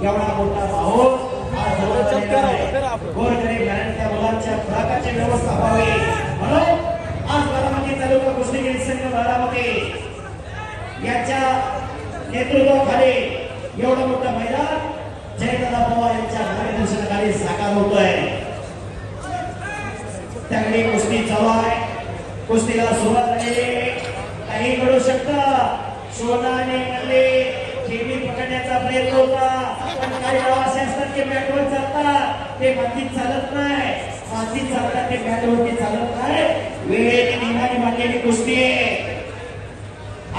एवढा मोठा माहोल गोरगरीब घराण्यातल्या मुलांच्या खुराकाची व्यवस्था व्हावी म्हणून आज बारामती तालुका कुस्तीगीर संघ बारामती याच्या नेतृत्वाखाली एवढं मोठं मैदान जयदादा पवार यांच्या मार्गदर्शनाखाली साकार होतोय। त्यावेळी कुस्ती चालू आहे, कुस्तीला सुरुवात झालेली, काही घडू शकतं। सोनाने मल्ले खेळी पकडण्याचा प्रयत्न होता, पण काही गाव असे असतात की बॅटवर चालतात ते मातीत चालत नाही, मातीत चालतात ते बॅटवरती चालत नाही। वेळेने निघाली मांडलेली कुस्ती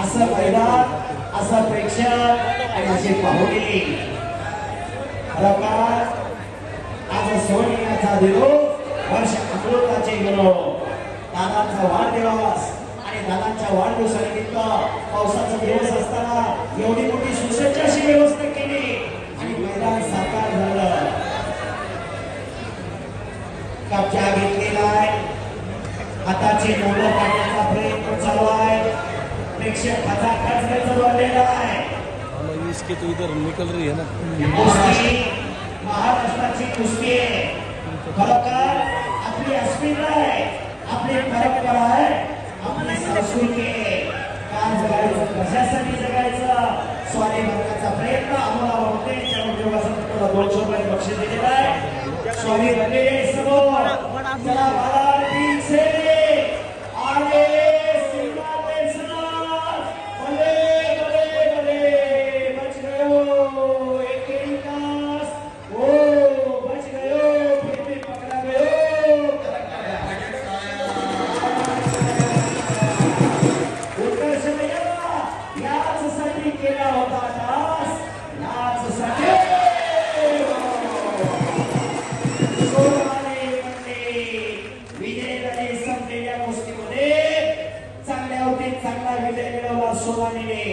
असं मैदान, असं प्रेक्षक आणि असे पाहुणे खरोखर आज सोनियाचा दिवस वर्ष अमृताचे गेलो। दादाचा वाढदिवस आणि दादाच्या वाढदिवसानिमित्त पावसाचा दिवस असताना एवढी मोठी सुसज्ज अशी व्यवस्था केली आणि मैदान साकार झालं। कब्जा घेतलेला आहे, हाताचे नोंद काढण्याचा प्रयत्न चालू आहे, प्रेक्षक हाता खेचण्याचा वाढलेला आहे। इसके तो इधर निकल रही है ना। महाराष्ट्राची कुस्ती आहे, खरोखर आपली अस्मिता आहे, आपली परंपरा आहे, आपली संस्कृती आहे। काय जगायचं, कशासाठी जगायचं, स्वाभिमानाचा प्रयत्न आम्हाला वाटते। त्या उद्योगासाठी 200 रुपये बक्षीस दिलेलं आहे। स्वामी बनलेले समोर चला भारत से आगे चांगल्या होती, चांगला विजय मिळवला सोनालीने।